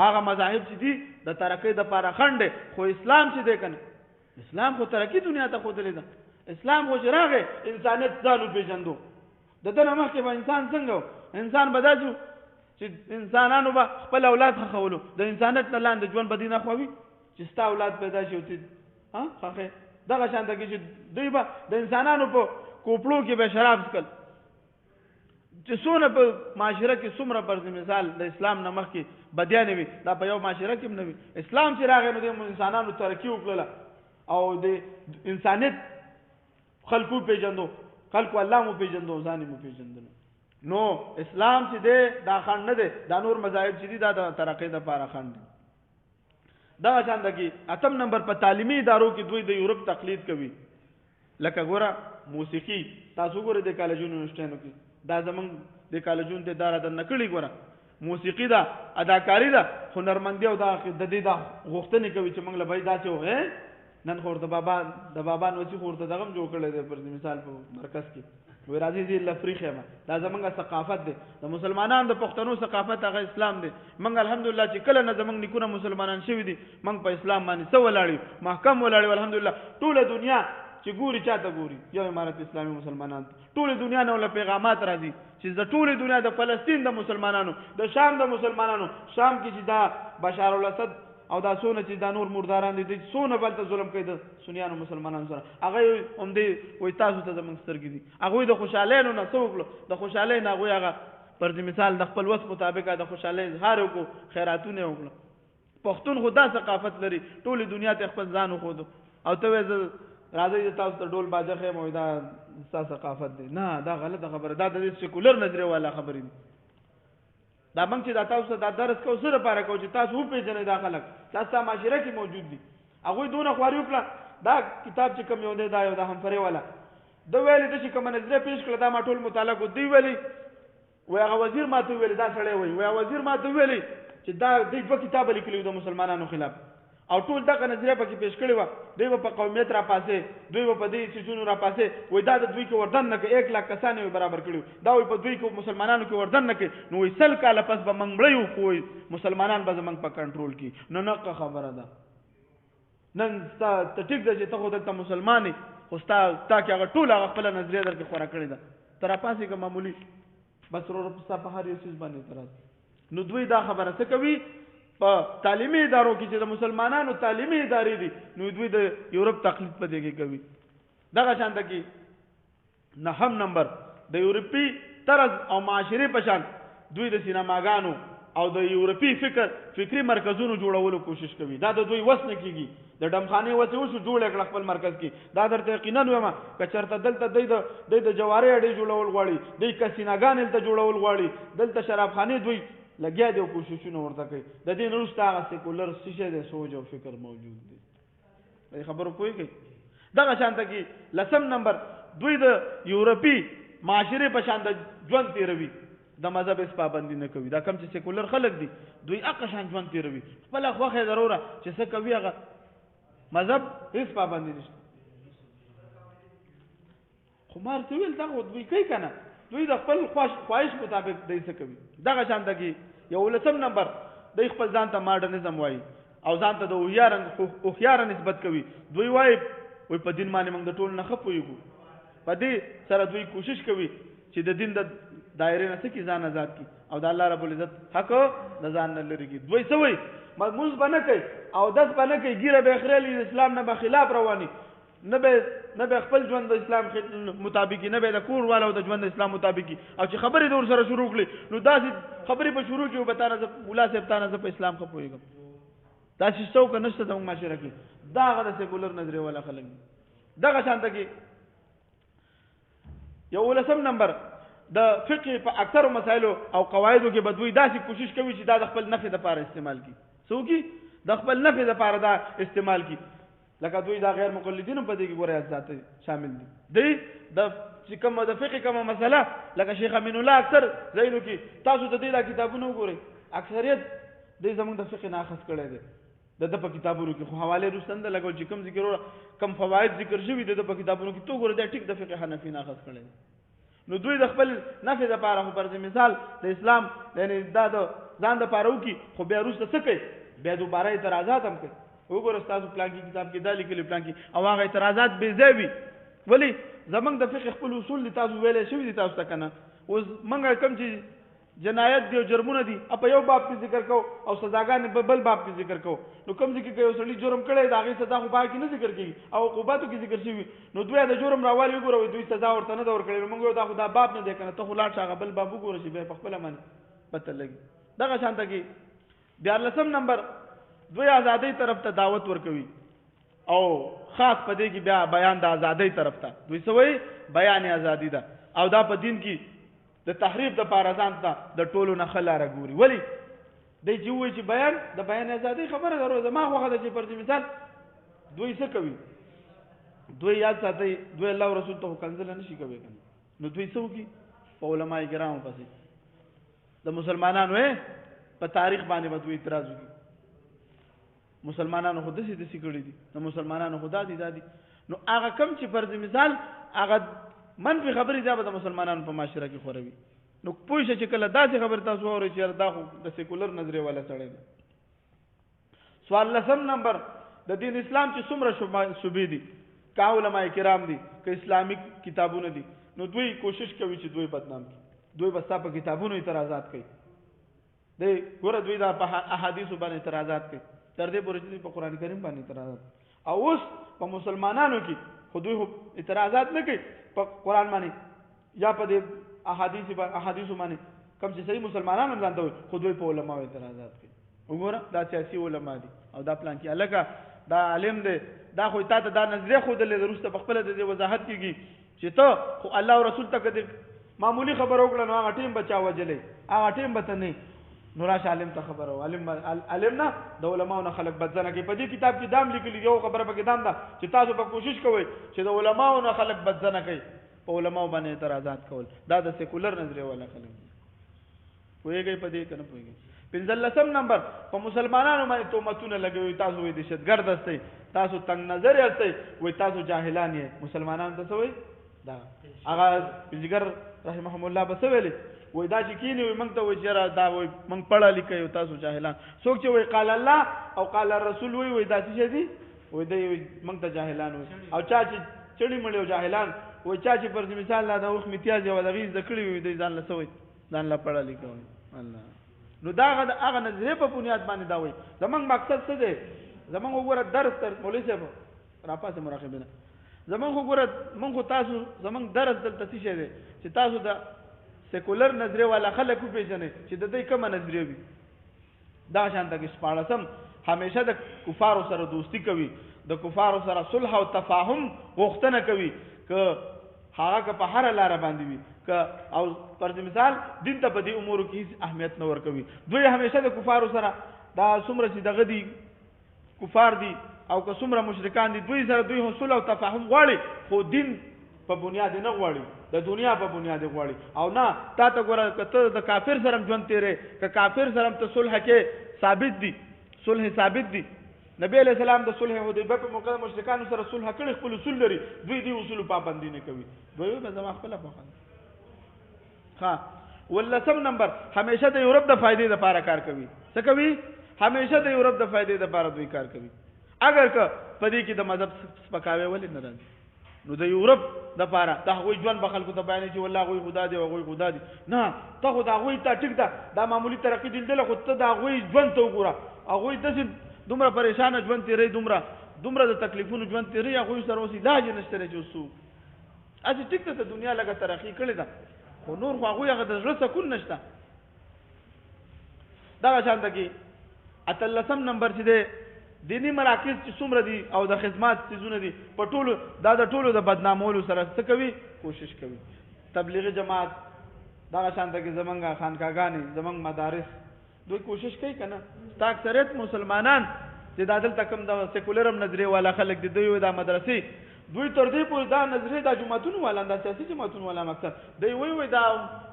S1: هغه مذاهب چې دي د ترقۍ دپاره خنډ دی. خو اسلام چې دی که نه اسلام خو ترقي دنیا ته ښودلې ده. اسلام خو چې راغی انسانیت ځان وپېژندو. د ده نه مخکې به انسان څنګه و؟ انسان به داسې و چې انسانانو به خپل اولاد ښخولو. د انسانیت نه لاندې ژوند به دوی نه خووي چې ستا اولاد پیدا شي او ته ښخې. دغه شانته کې چې دوی به د انسانانو په کوپړو کې به شراب څکل چې څونه په معاشره کې څومره پر مثال د اسلام نه مخکې بدیانې وي دا په یو معاشره کې هم نه وي. اسلام چې راغی نو د انسانانو ترقي وکړله او د انسانیت خلکو پیژندو خلکو الله مو پیژندو ځان مو پیژندنو. نو اسلام چې دی دا خنډ نه دی. دا نور مذاهب چې دي دا د ترقۍ دپاره خنډ دی. دغه شانته کې 8 نمبر په تعلیمي ادارو کې دوی د یورپ تقلید کوي. لکه ګوره موسیقي تاسو ګورئ د کالجونو یونیورسټیانو کې دا زمونږ د کالجونو ته داره دننه کړي. ګوره موسیقي ده اداکاري ده هنرمندي او د دې دا غوښتنې کوي چې موږ له به داسې وغې نن خو د بابا نوڅي خو ورته دغه هم جوړ کړی دی پر مثال په مرکز کې وایي راځئ زه لفریخ یم. دا زمونږ ثقافت دی د مسلمانانو د پښتنو ثقافت هغه اسلام دی. موږ الحمدلله چې کله نه زمونږ نیکونه مسلمانان شوي دي موږ په اسلام باندې څه ولاړ یو محکم ولاړ یو الحمدلله. ټوله دنیا چې ګوري چاته ګوري یو امارت اسلامي مسلمانان ټوله دنیا نه له پیغامات راځي چې د ټوله دنیا د فلسطین د مسلمانانو د شام د مسلمانانو شام کې چې دا بشار الاسد او دا سونه چې دا نور مرداران دي سونه بل ته ظلم کوي د سنیانو مسلمانانو سره هغه هم دی وایي تاسو ته زموږ سترګې دي. هغوی د خوشحالۍ نه څه وکړو د خوشحالۍ نه هغوی هغه پر مثال د خپل وس مطابق د خوشحالۍ اظهار وکړو خیراتونه یې وکړو. پښتون خو دا ثقافت لري ټولې دنیا ته خپل ځان وښودو او ته وایې زه راځئ تاسو ته ډول باجه ښیم وایي دا ستا ثقافت دی. نه دا غلطه خبره دا د سیکولر نظریه والا خبرې دي. دا موږ چې دا تاسو ته دا درس کوو څه دپاره کوو چې تاسو وپېژنئ دا خلک دا ستا معاشره کې موجود دي. هغوی دونه خواري وکړه دا کتاب چې کوم یو دی دا یو د همفرې والا د ویلې د چې کوم نظریه پیش کړه دا ما ټول مطالعه کو دی ویلي وای هغه وزیر ما ته ویلي دا سړی وای وزیر ما ته ویلي چې دا د دوه کتاب لیکلي د مسلمانانو خلاف او ټول دغه نظریه پکې پیش کړی و دوی په قومیت را پاسې دوی په دې سيزونو را پاسې وای دا د دوی کې وردن نه کې 1 لک کسان برابر کړو دا وای په دوی کې مسلمانانو کې وردن نه کې نو وای سل کاله پس به منګ مړیو کوی مسلمانان به زمنګ په کنټرول کې نو نه خبره ده نن ته ټیک ده چې ته خو دلته مسلمانې خو تا کې هغه ټول هغه خپل نظریه درکې خورا کړې ده تر پاسې که معمولی بس ورو په هر یو څه باندې اعتراض نو دوی دا خبره څه کوي په تعلیمي ادارو کې چې د مسلمانانو تعلیمي ادارې دي نو دوی د یورپ تقلید په دې کې کوي دغه شان کې نهم نمبر د یورپی طرز او معاشري په شان دوی د سینماګانو او د یورپی فکری مرکزونو جوړولو کوشش کوي دا د دوی وس نه کیږي د ډمخانه وته وشو جوړ کړ خپل مرکز کې دا درته یقینا وایم که چرته دلته د جواری اډې جوړول غواړي د کسیناګان ته جوړول غواړي دلته شرابخانه دوی لګیا دي کوششونه ورته کوي د دې نورسته هغه سیکولر شیشه د سوچ او فکر موجود دي خبرو کوي دغه شانته کې لسم نمبر دوی د یورپی معاشره په شان د ژوند تیروي د مذهب اس پابندي نه کوي دا کم چې سیکولر خلک دي دوی اقا شان ژوند تیروي خپل خوخه ضروره چې څه کوي هغه مذهب اس پابندي نشته خمار څه ویل دا دوی کوي کنه دوی د خپل خواهش مطابق دای څه کوي دغه شان دغه یو لسم نمبر د خپل ځان ته ماډرنزم وایي او ځان ته د اوخیار نسبت کوي دوی وایي په دین باندې موږ د ټول نه خپويګو په دې سره دوی کوشش کوي چې د دین د دایره نه څخه ځان آزاد کی او د الله رب العزت حق د ځان نه لري کی دوی سوي موږ باندې کوي او داس باندې کوي ګیره به خړل اسلام نه به خلاف رواني نه به خپل ژوند د اسلام مطابق نه به د کور والو د ژوند د اسلام مطابق او چې خبرې دور سره شروع کړي نو داسې خبرې په شروع کې وبتا نه مولا صاحب تانه په اسلام خپويګم تاسو څوک نشته د معاشره کې دا غره سیکولر نظریه ولا خلک دغه شانته کې یو لسم نمبر د فقه په اکثر مسایلو او قواعدو کې بدوی داسې کوشش کوي چې دا د خپل نفع لپاره استعمال کړي څوک د خپل نفع لپاره دا استعمال کړي لکه دوی دا غیر مقلدین په دې کې ګورې ذات شامل دي د چې کوم د فقه کومه مسله لکه شیخ امین الله اکثر زینو کې تاسو د دې دا کتابونه وګورئ اکثریت د زمونږ د فقه نه اخذ کړي دي د په کتابونو کې خو حواله رسند لګو چې کوم ذکر کم فواید ذکر شوی د په کتابونو کې تو ګورئ دا ټیک د فقه حنفي نه اخذ کړي نو دوی د خپل نفع لپاره خو پر مثال د اسلام یعنی دا د ځان د پاره وکي خو بیا وروسته څه کوي بیا دوباره اعتراضات هم کوي وګوره تاسو پلان کې کتاب کې دا لیکلي پلان کې او هغه اعتراضات به ځوي ولی زمنګ د فقه خپل اصول دي تاسو ویلې شوی دي تاسو ته کنه اوس منګه کم چې جنایت دی او جرمونه دي په یو باب کې ذکر کو او سزاګان په بل باب کې ذکر کو نو کم ځکه کې یو سړي جرم کړی دا غي سزا خو پای کې نه ذکر کیږي او عقوباتو کې ذکر شوی نو دوی د جرم راوالي وګوره دوی سزا ورته نه دور کړی موږ دا خو دا باب نه دی کنه ته خو لاړ شاغه بل باب وګوره چې به په خپل من پته لګي دغه شانته کې 14 نمبر دوی ازادۍ طرف ته دعوت ورکوي او خاص پدې کې بیا بیان د ازادۍ طرف ته دوی سوې بیان ازادي ده او دا په دین کې د تحریف د پارازان ته د ټولو نه خلاره ګوري ولی د جوړ چې بیان ازادي خبره درو ما خو غواړم چې پر مثال دوی څه کوي دوی یاد ساتي دوی الله او رسول ته کنځل نه شي کوي نو دوی څه کوي په علماء کرام پسې د مسلمانانو په تاریخ باندې دوی اعتراض کوي مسلمانانو خود دې کړی دي نو مسلمانانو خدا دي نو هغه کم چې پر مثال هغه منفي خبرې دا به د مسلمانانو په معاشره کې خوروي نو پوه شئ چې کله داسې خبر تاسو اورئ چې دا خو د سیکولر نظریه والا سړی دی سوال لسم نمبر د دین اسلام چې څومره شوبې دي که علماء کرام دي که اسلامیک کتابونه دي نو دوی کوشش کوي چې دوی بدنام کړي دوی بس په کتابونو اعتراضات کوي دوی ګوره دوی دا په احادیثو باندې اعتراضات کوي تر دې پورې چې په قران کریم باندې اعتراضات او اوس په مسلمانانو کې خو دوی اعتراضات نه کوي په قران باندې یا په دې احادیثو باندې کوم چې صحیح مسلمانانو ځان ته خو دوی په علماء اعتراضات کوي وګوره دا سیاسي علما دي او دا پلان کې الګه دا عالم دی دا خو ته دا نظریه خو د لروسته په خپل د وضاحت کیږي چې ته خو الله او رسول ته کده معمولی خبر وکړه نو هغه ټیم بچا وجلې هغه ټیم بته نه نو راشه عالم ته خبره عالم نه د علماو نه خلک بدزنه کوي په دې کتاب کې دام لیکلي یو خبره په کې دام ده چې تاسو به کوشش کوئ چې د علماو نه خلک بدزنه کوي په علماو باندې اعتراضات کول دا د سیکولر نظریه والا خلک پوهیږئ په دې کنه پوهیږئ 15 نمبر په مسلمانانو باندې تهمتونه لګوي تاسو وې دهشتګرد استئ تاسو تنگ نظر استئ وې تاسو جاهلان یې مسلمانانو ته سوې دا هغه بزګر رحمهم الله بس ویلي وې دا چې کینی وې موږ ته وې چې دا وې موږ پړه لیکو تاسو جاهلان څوک چې وې قال الله او قال الرسول وې دا څه دي وې دې موږ ته جاهلان وې او چا چې چړي مړیو جاهلان وې چا چې پر مثال لا د وخت امتیاز یو د غیز د کړي وې دې ځان لسوي ځان لا پړه لیکو الله نو دا هغه نظریه په بنیاد باندې دا وای زمنګ مقصد څه دی زمنګ وګوره درس تر مولوی صاحب راپاسه مراقبینه زمنګ وګوره موږ تاسو زمنګ درس دلته څه دی چې تاسو د سیکولر نظریه والا خلک پیژنئ چې د دې کومه نظریه وي دا شانته کې سپاړسم همیشه د کفارو سره دوستی کوي د کفارو سره صلح او تفاهم غوښتنه کوي که هغه په هر لار باندې وي او پر مثال دین ته په دې امور کې هیڅ اهمیت نه ورکوي دوی همیشه د کفارو سره دا څومره چې دغه دي کفار دي او که څومره مشرکان دي دوی سره دوی حصول او تفاهم غواړي خو دین په بنیاد نه غواړي د دنیا په بنیاد غواړي او نه تا ته ګوره کته د کافر سره ژوند تیرې که کافر سره ته صلح کې ثابت دي صلح ثابت دي نبی علیہ السلام د صلح حدیبیه په موقع مشرکان سره صلح کړي خپل اصول لري دوی دي اصول پابندي نه کوي دوی به زما خپل په ها ولسم نمبر همیشه د یورپ د فائدې لپاره کار کوي څه کوي همیشه د یورپ د فائدې لپاره دوی کار کوي اگر که په دې کې د مذهب سپکاوي ولې نه راځي نو د یورپ د لپاره دا غوي ژوند به خلکو ته بیان چې والله غوي خدا دی او غوي خدا دی نه ته خو دا غوي ته ټیک ده دا معمولی ترقی دل خو ته دا غوي ژوند ته وګوره هغه د دومره پریشان ژوند تیری دومره د تکلیفونو ژوند تیری هغه سره اوس علاج نشته چې وسو اځ ټیک ته دنیا لګه ترقی کړې ده خو نور خو هغه د زړه سکون نشته دا شانته کې اتلسم نمبر چې دی دینی مراکز چې څومره دي او د خدمات چیزونه دي په ټولو دا د ټولو د بدنامولو سره څه کوي کوشش کوي تبلیغی جماعت دا شانته کې زمونږ خانقاګانې زمونږ مدارس دوی کوشش کوي کنه تا اکثریت مسلمانان چې دا دلته کوم د سیکولرم نظریه والا خلک دي دوی دا مدرسې دوی تر دې پورې دا نظریه د جماعتونو والا د سیاسي جماعتونو والا مقصد دوی وی دا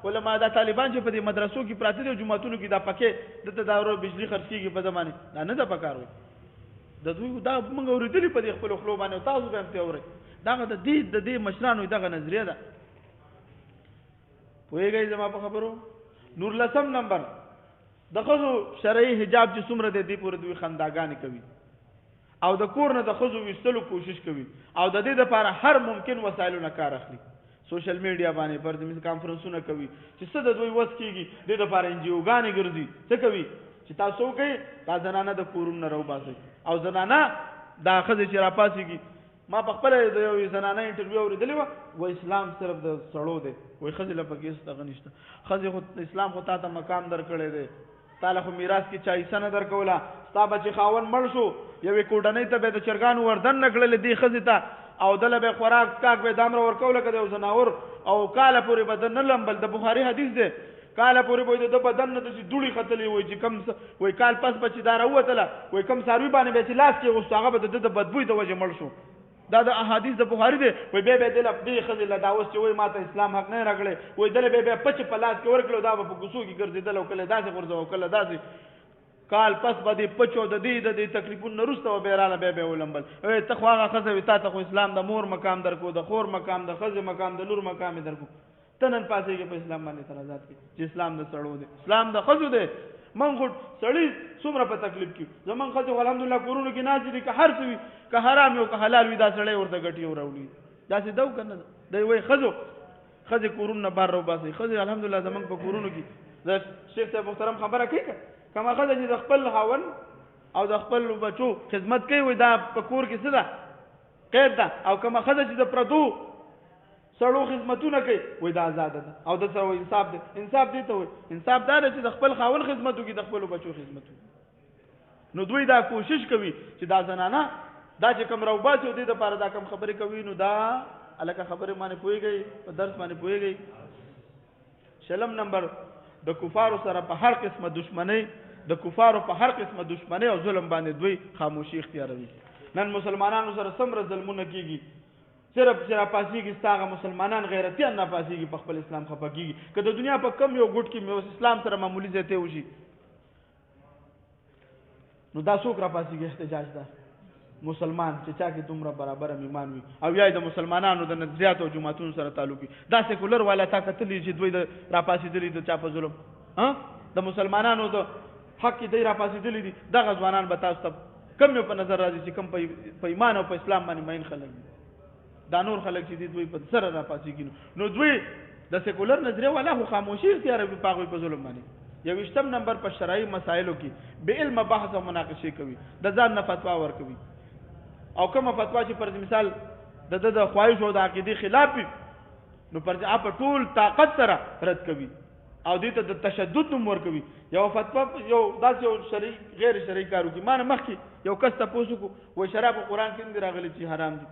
S1: علما دا طالبان چې په دې مدرسو کې پراته دي جماعتونو کې دا پکې د تداورو بجلی خرڅ کیږي په زمانه دا نه د پکارو د دوی دا موږ اوریدلې په دې خپل خلو باندې تاسو به هم ته اورئ دا د دې مشرانو دغه نظریه ده پوهیږئ زما په خبرو نور لسم نمبر د خزو شرعي حجاب چې څومره د دې پورې دوی خنداګانې کوي او د کور نه د خزو وستلو کوشش کوي او د دې لپاره هر ممکن وسایلو نه کار اخلي سوشل میډیا باندې پر دې کانفرنسونه کوي چې څه د دوی وس کیږي د لپاره انجیوګانې ګرځي څه کوي چې تاسو کوي دا زنانه د کورونو نه راوباسي او زنانه دا خزه چې راپاسيږي ما په خپل د یو زنانه انټرویو اوریدلې و اسلام صرف د سړو دی وای خزه له پکې ستغ نشته خزه خو اسلام خو ته مقام درکړې دی تعالی خو میراث کې چای سن درکولا ستا بچی خاون مړ شو یوې کوډنۍ ته به د چرګانو وردن نکړل دی خزه ته او دله به خوراک کاک به دامر ورکول کده او زناور او کاله پوری بدن نه لمبل د بخاری حدیث دی کاله پوری به د بدن نه د دوړي خطلې وای چې کم وای کال پس بچی دار وته وای کم ساروی باندې به لاس کې غوستاغه به د بدبوې د وجه مړ شو دا د احادیث د بخاری دی وای به دل دې خزه له داوس چې وای ماته اسلام حق نه راغله وای دل به پچ پلاس کې ورکلو دا په ګوسو کې ګرځیدل او کله داسې ورځو کله داسې کال پس باندې پچو د دې تکلیفون نرسته بیراله به ولمبل ای ته خو هغه خزه وتا ته خو اسلام د مور مقام درکو د خور مقام د خزه مقام د لور مقام درکو تنن پاسې کې په اسلام باندې اعتراضات کوي چې اسلام د سړو دی اسلام د خزو دی من خو سړی څومره په تکلیف کې زمون خزه الحمدلله کورونو کې نازل دي که هر څه وي که حرام او که حلال وي دا سړی ورته ګټي او راولي دا څه دو کنه دی وای خزه کورونو بار رو باسي خزه الحمدلله زمون په کورونو کې د شیخ صاحب محترم خبره کوي کما خزه چې د خپل هاون او د خپل بچو خدمت کوي وای دا په کور کې څه ده قید ده او کما خزه چې د پردو سړو خدمتونه کوي وای دا آزاد ده او د سره انصاف دی انصاف دی ته وای انصاف دا چې د خپل خاون خدمتو کې د خپل بچو خدمتو نو دوی دا کوشش کوي چې دا زنانه دا چې کوم راوباسي دي د پاره دا کوم خبرې کوي نو دا الکه خبره باندې پويږي په درس باندې پويږي شلم نمبر د کفارو سره په هر قسمه دشمنی د کفارو په هر قسمه دشمنی او ظلم باندې دوی خاموشي اختیاروي. نن مسلمانانو سره څومره ظلمونه کیږي، صرف چې راپاسېږي ستاغه مسلمانان غیرتیان راپاسېږي په خپل اسلام خفه کیږي. که د دنیا په کم یو ګوټ کې مې اسلام سره معمولی ځای وشي نو دا څوک راپاسېږي؟ احتجاج ده مسلمان چې چا کې دومره برابر ایمان وي او یا د مسلمانانو د نظریات او جماعتونو سره تعلق وي. دا سیکولر والا تا کتلی چې دوی د راپاسېدلي د چا په ظلم د مسلمانانو د حق کې دی راپاسېدلي دي. دغه ځوانان به تاسو ته کم یو په نظر راځي چې کم په ایمان او په اسلام باندې مین خلک دي. دا نور خلک چې دوی په سره راپاسېږي نو دوی د سیکولر نظریه والا خو خاموشي اختیاروي په هغوی په ظلم باندې. 21 نمبر په شرعي مسایلو کې بې علمه بحث او مناقشې کوي، د ځان نه فتوا ورکوي او کومه فتوا چې پر مثال د خواهش او د عقیدې خلاف وي نو پر په ټول طاقت سره رد کوي او دې ته د تشدد نوم ورکوي. یو فتوا یو داسې یو شرعي غیر شرعي کار وکړي. ما نه مخکې یو کس تپوس وکړو وایي شراب په قرآن کې نه دي راغلي چې حرام دي.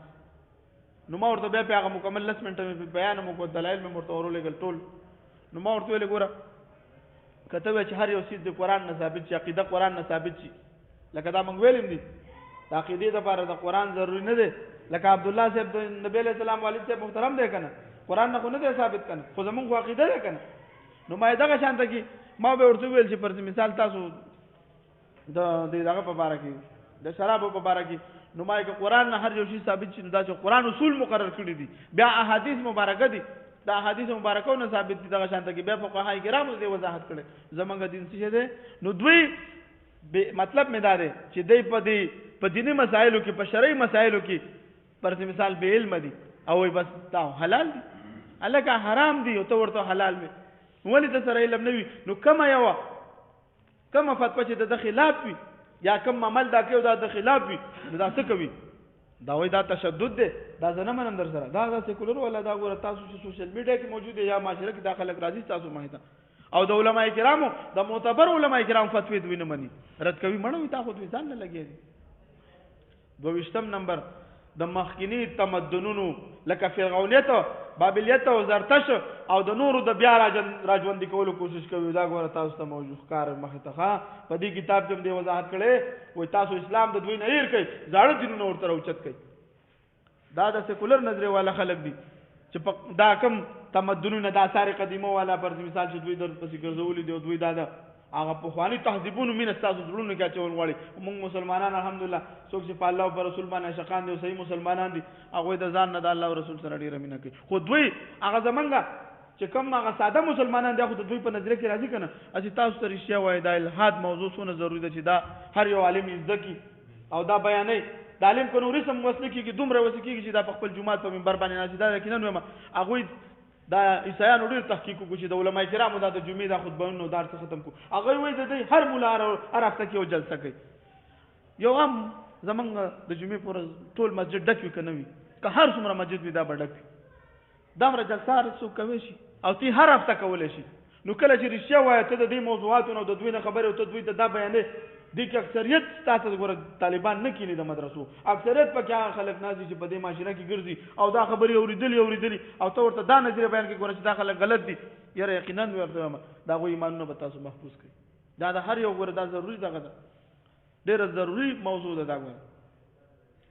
S1: نو ما ورته بیا هغه مکمل 10 منټه مې بیان مې وکړ، دلایل مې ورته ورولېږل ټول. نو ما ورته ویلې ګوره که ته وایې چې هر یو څیز د قرآن نه ثابت شي، عقیده قرآن نه ثابت شي، لکه دا موږ ویلیم دي د عقیدې دپاره د قرآن ضروري نه دی. لکه عبدالله صاحب د نبي علیه السلام والد صاحب محترم دی که نه، قرآن نه خو نه دی ثابت که نه، خو زمونږ خو عقیده دی که نه. نو ما دغه شانته کې ما به ورته وویل چې پر مثال تاسو د دغه په باره کې د شرابو په باره کې نو ما که قرآن نه هر یو شي ثابت شي نو دا چې قرآن اصول مقرر کړي دي، بیا احادیث مبارکه دي، د احادیث مبارکو نه ثابت دي. دغه شانته کې بیا فقهای کرامو دې وضاحت کړي زمونږ دین څه دی. نو دوی مطلب مې دا دی چې دوی په دیني مسایلو کې په شرعي مسایلو کې پر مثال بې علم دي او بس دا حلال دي هلکه حرام دي او ته ورته حلال وي. ولې د سره علم نه وي نو کومه یوه کومه فتوا چې د خلاف وي یا کوم عمل دا کوي دا د خلاف وي نو دا څه کوي؟ دا وایي دا تشدد دی، دا زه نه منم در سره. دا سیکولر والا دا ګوره تاسو چې سوشل میډیا کې موجود دی یا معاشره کې دا خلک راځي تاسو مخې ته او د علما کرامو د معتبر علما کرام فتوی دوی نه مني رد کوي. مړه وي تا خو دوی ځان نه لګېږي. 22 نمبر د مخکینی تمدنونو لکه فرعونیت، بابلیت او زرتش او د نورو د بیا راجوندي کولو کوشش کوي. دا ګوره تاسو ته موضوع ښکار مخې ته په دې کتاب کې هم دې وضاحت کړی وایي تاسو اسلام د دوی نه هیر کوئ، زاړه دینونه ورته راوچت کوئ. دا د سیکولر نظریې والا خلک دي چې دا کم تمدنونه د آثار قدیمه والا پر مثال چې دوی در پسې ګرځولي دي او دوی دا هغه پخواني تهذیبونو مینه ستاسو زړونو کې اچول غواړي. موږ مسلمانان الحمدلله څوک چې په الله او په رسول باندې عاشقان دي او صحیح مسلمانان دي هغوی د ځان نه د الله او رسول سره ډېره مینه کوي. خو دوی هغه زمونږ چې کوم هغه ساده مسلمانان دي خو د دوی په نظریه کې راځي که نه چې تاسو ته رښتیا وایي دا الحاد موضوع څونه ضروري ده چې دا هر یو عالم یې زده کړي او دا بیانوي. د عالم که نورې سم وسله کېږي دومره وسه کېږي چې دا په خپل جومات په منبر باندې ناستي. دا یقینا وایم هغوی دا عیسایانو ډېر تحقیق وکړو چې د علما کرامو دا د جمعې دا خطبهونه دا څه ختم کړو. هغوی وایي د دوی هر ملا هر هفته کې یو جلسه کوي. یو هم زمونږ د جمعې پر ټول مسجد ډک وي که نه وي، که هر څومره مسجد وي دا به ډک وي. دامره جلسه هر څوک کولی شي او تی هر هفته کولی شي. نو کله چې رښتیا وایه ته د دې موضوعاتو نه او د دوی نه خبرې او ته دوی ته دا بیانې دې کې اکثریت تاسو ګوره طالبان نه کینی د مدرسو، اکثریت پکې هغه خلک ناست دي چې په دې معاشره کې ګرځي او دا خبرې اورېدلي او ته ورته دا نظریه بیان کړې ګوره چې دا خلک غلط دي. یاره یقینا ورته وایم د هغوی ایمانونه به تاسو محفوظ کړي. دا د هر یو ګوره دا ضروري دغه ده، ډېره ضروري موضوع ده دا ګوره.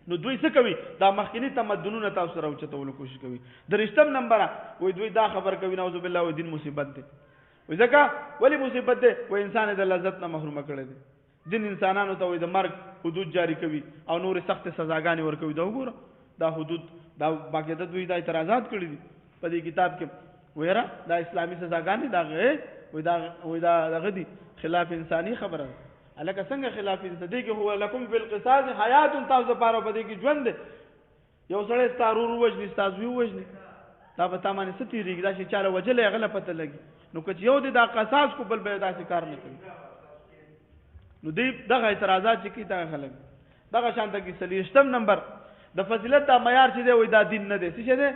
S1: نو دوی څه کوي؟ دا مخکینی تمدنونه تاسو سره اوچتولو کوشش کوي. 23 نمبره وایي دوی دا خبر کوي نعوذ بالله وایي دین مصیبت دی. وایي ځکه ولې مصیبت دی؟ وایي انسان د لذت نه محرومه کړی دی. دین انسانانو ته وایي د مرګ حدود جاری کوي او نورې سختې سزاګانې ورکوي. دا وګوره دا حدود دا باقاعده دوی دا اعتراضات کړي دي په دې کتاب کې. ویره دا اسلامي سزاګانې وایي دا دغه دي خلاف انساني خبره ده. هلکه څنګه خلاف انساني دی کې هو لکم فی القصاص حیات تاسو دپاره په دې کې ژوند دی. یو سړی ستا ورور ووژني ستا زوی ووژني دا په تا باندې څه تېرېږي؟ دا چې چا له وژلی هغه له پته لګي. نو که چې یو دی دا قصاص کو بل به یې داسې کار نه کوي. نو دوی دغه اعتراضات چې کوي دغه خلک دغه شانته کې 23 نمبر د فضیلت دا معیار چې دی وایي دا دین نه دی. څه شی دی؟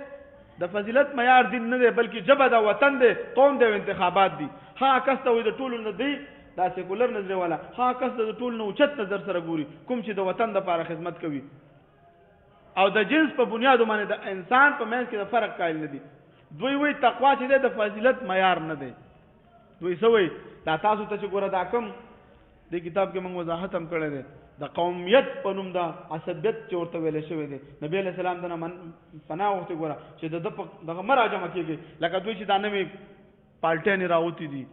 S1: د فضیلت معیار دین نه دی بلکې ژبه ده، وطن دی، قوم دی او انتخابات دي. ها کس ته وایي د ټولو نه دی دا سیکولر نظریه والا، ها کس ته د ټولو نه اوچت نظر سره ګوري کوم چې د وطن دپاره خدمت کوي او د جنس په بنیادو باندې د انسان په منځ کې د فرق قایل نه دي. دوی وایي تقوا چې دی د فضیلت معیار نه دی. دوی سوي دا تاسو ته چې ګوره دا کم د کتاب کې موږ وضاحت هم کړی دی د قومیت په نوم د عصبیت چې ورته ویل شوی دی نبی علیہ السلام دنه پناه وخت ګوره چې دغه مراجمه کېږي لکه دوی چې دا نوې پالټیانې راوتی دي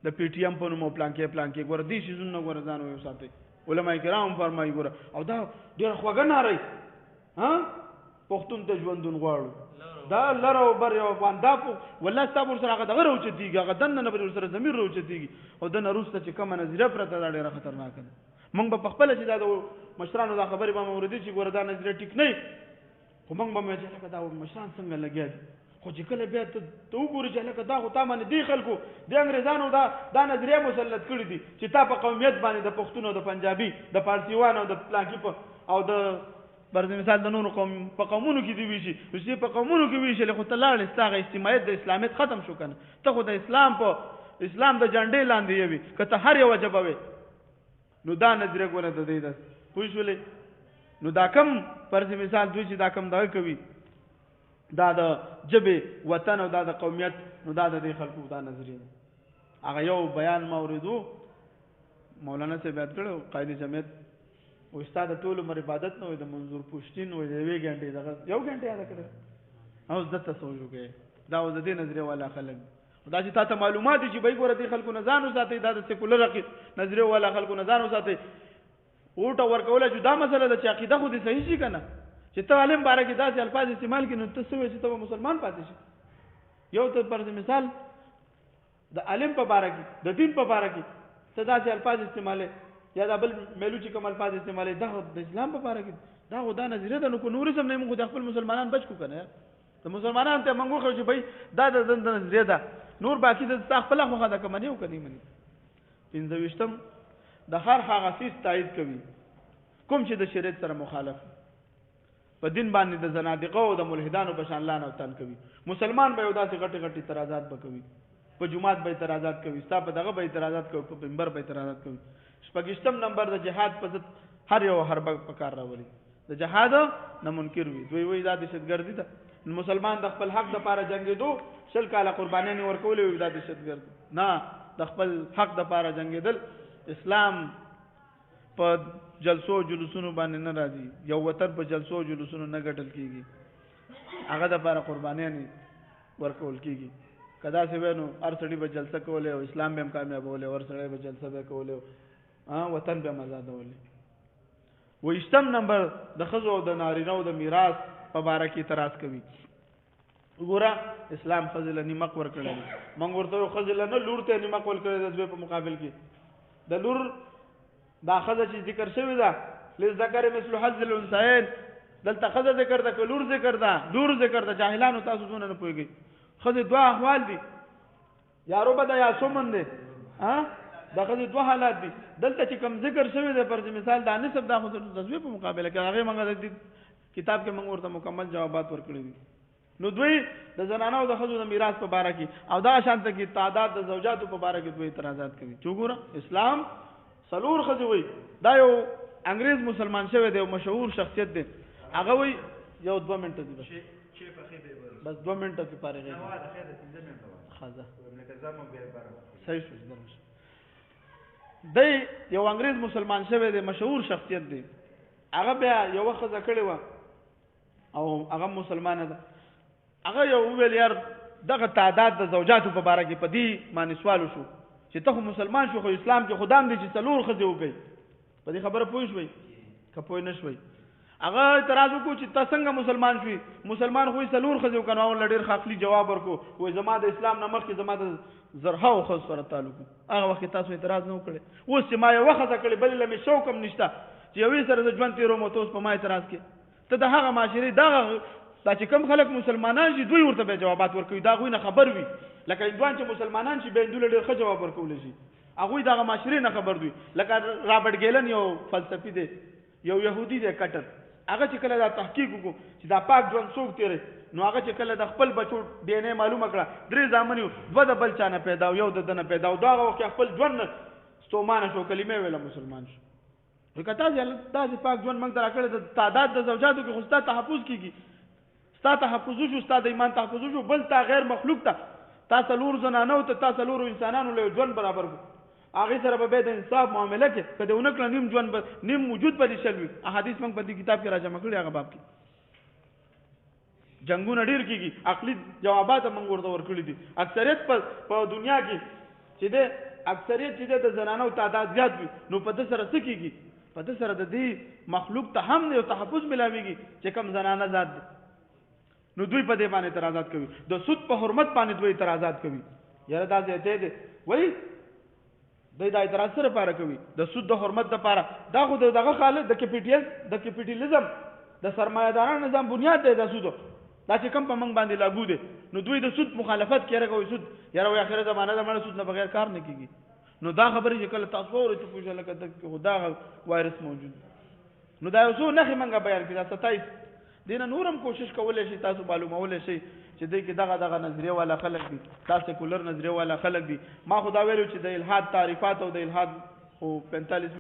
S1: د پی ټی ایم په نوم پلانکې ګوره دې شیزونه ګوره ځان وساتئ علماء کرام فرمایي ګوره او دا ډېره خوږه نارئ پښتون ته ژوندون غواړو دا لره او بر یو باندې والله تاسو سره هغه دغه روچتیږي هغه دنه نه بل سره زمير روچتیږي او د نروسته چې کومه نظریه پرته دا ډېره خطرناک ده موږ په خپل چې دا مشرانو دا خبرې به موردي چې ګوره دا نظریه ټیک نه خو موږ به چې لکه دا مشران څنګه لګیا دي خو چې کله بیا ته وګورې چې لکه دا خو تا باندې دی خلکو د انګریزانو دا نظریه مسلط کړي دي چې تا په قومیت باندې د پښتون او د پنجابي د پارسیوانو او د پلانکی او د برز مثال د نورو قوم په قومونو کې دی وی شي چې په قومونو کې وی شي له خدای استغه استمایت د اسلامیت ختم شو کنه ته خو د اسلام د جنډې لاندې یوي کته هر یو وجبوي نو دا نظریه ګوره ته دی ده پوه شولې نو دا کم برز مثال دوی چې دا کم دا کوي دا د جبه وطن او دا د قومیت نو دا د خلکو دا نظریه هغه یو بیان موردو مولانا سے بیان کړو قائد جمعیت او استاد ټول عمر عبادت نه وي د منظور پښتين وي د 2 غنټې دغه 1 غنټه یاد کړو او زده تاسو وګورئ دا د دې نظریه والا خلک دا چې تاسو معلومات چې به ګوره دي خلکو نه ځان وساتي دا د سیکولر نظریه والا خلکو نه ځان وساتي اوټه ورکول چې دا مسله د عقیده خو دې صحیح شي کنه چې ته عالم باره کې داسې الفاظ استعمال کړي نو ته څه وایې چې ته مسلمان پاتې شي یو ته پر مثال د عالم په باره کې د دین په باره کې ته داسې الفاظ استعمالې یا د بل میلو چې کوم الفاظ استعمالې دا د اسلام په باره کې دا خو دا نظریه ده نو کو نورې سم نه موږ د خپل مسلمانان بچ کو کنه ته مسلمانان ته موږ خو چې بھائی دا د نظریه ده نور باقی د خپل خو دا کوم نه وکړي مني 25م د هر هغه څه تایید کوي کوم چې د شریعت سره مخالف په دین باندې د زنادقه او د ملحدانو په شان لعنت او تن کوي مسلمان به یو داسې غټي غټي اعتراضات وکوي په جمعات به اعتراضات کوي ستا په دغه به اعتراضات کوي په منبر به اعتراضات کوي شپږشتم نمبر د جهاد په ضد هر یو حرب په کار راولي د جهاد نه منکر وي دوی وایي دا دهشتګردي ده مسلمان د خپل حق د پاره جنگیدو شل کاله قرباني ورکول وي دا دهشتګرد نه د خپل حق د پاره جنگیدل اسلام په جلسو جلوسونو باندې نه راځي یو وطن په جلسو جلوسونو نه ګټل کیږي هغه د لپاره قرباني نه ورکول کیږي کدا څه وینو هر سړي به جلسه کوله او اسلام به هم کامیابوله ور سړي به جلسه به کوله وطن به آزادوله وېشتم نمبر د خزو او د نارینهو د میراث په باره کې اعتراض کوي وګوره اسلام خزل نیمک ور کړل موږ ورته خزل نه لور ته نیمک ور کړل د په مقابل کې د لور دا خزه چې ذکر شوی دا لذکر مثل حظ الانثیین دلته خزه ذکر ده لور ذکر ده لور ذکر ده جاهلانو تاسو څونه نه پوهیږئ خزه دوا احوال دي یا رب ده یا سومن ده دا خزه دوا حالات دي دلته چې کوم ذکر شوی ده پر مثال دا نسب دا خو د تسویب په مقابله کې هغه موږ د کتاب کې موږ ورته مکمل جوابات ورکړي دي نو دوی د زنانو د خزو د میراث په باره کې او دا شانت کې تعداد د زوجاتو په باره کې دوی اعتراضات کوي چې وګوره اسلام سلور خزي وي دا یو انګريز مسلمان شوی دی او مشهور شخصیت دی هغه وي یو 2 منټه دی بس 2 منټه کې پاره غي خزه صحیح شو دی یو انګريز مسلمان شوی دی مشهور شخصیت دی هغه بیا یو خزه کړی و او هغه مسلمان ده هغه یو ویل یار دغه تعداد د زوجاتو په باره کې پدی معنی سوال شو چې ته مسلمان شو خو اسلام کې خدام دی چې څلور خزه وګي په دې خبره پوه شوي که پوه نه شوي هغه اعتراض وکړو چې تاسو څنګه مسلمان شوي مسلمان خو څلور خزه وکنه او لډیر خاصلی جواب ورکو وای زما د اسلام نه مخکې زما د زرها او خز سره تعلق هغه وخت تاسو اعتراض نه وکړي اوس چې ما یو وخت کړی بل لمه شوق هم نشته چې یوې سره د ژوند تیرو مو توس په ما اعتراض کې ته د هغه معاشري دا چې کم خلک مسلمانان شي دوی ورته به جوابات ورکوي دا غوی نه خبر وي لکه اندوان چې مسلمانان شي به اندول ډېر ښه جواب ورکول شي هغه دغه معاشري نه خبر دوی لکه رابرټ ګیلن یو فلسفي دی یو يهودي دی کټر هغه چې کله دا تحقیق وکړو چې دا پاک ژوند څوک تیري نو هغه چې کله د خپل بچو ډي ان اے معلومه کړه درې ځامن یو دوه د بل چانه پیدا یو د دنه پیدا او دا وخت خپل ژوند ستومانه شو کلمې ویله مسلمان شو وکړه تاسو پاک ژوند موږ درا کړل د تعداد د زوجاتو کې خوستا تحفظ کیږي ستا تحفظ شو ستا د ایمان تحفظ شو بل تا غیر مخلوق ته تاسو لور زنانو ته تاسو لور انسانانو له ژوند برابر کو هغه سره به د انصاف معاملې کې کله اونکله نیم ژوند نیم وجود پدې شلوي احادیث موږ په دې کتاب کې راځم کړی هغه باب کې جنگونه ډیر کیږي عقلي جوابات موږ ورته ورکړي دي اکثریت په دنیا کې چې د اکثریت چې د زنانو تعداد زیات وي نو په دې سره څه کیږي په دې سره د دې مخلوق ته هم یو تحفظ ملاويږي چې کم زنانه ذات دي نو دوی په دې باندې اعتراضات کوي د سود په حرمت باندې دوی اعتراضات کوي یاره دا دې دې ولی دوی دا اعتراض سره پاره کوي د سود د حرمت لپاره دا خو دغه خالد د کیپټالیزم د سرمایه‌دارانو نظام بنیاد دی د سود دا چې کم په منګ باندې لاګو دي نو دوی د سود مخالفت کوي سود یاره وي اخره زمانه د سود نه بغیر کار نه کیږي نو دا خبرې چې کله تاسو ورته پوښتنه لکه د خدا وایرس موجود نو دا یو څو نه منګه بیان کړه 27 دینه نورم کوشش کولای شي تاسو معلومولای شي چې دې کې دغه نظریه والا خلک دي تاسو کولر نظریه والا خلک دي ما خدا ویلو چې د الہاد تعریفات او د الہاد او 45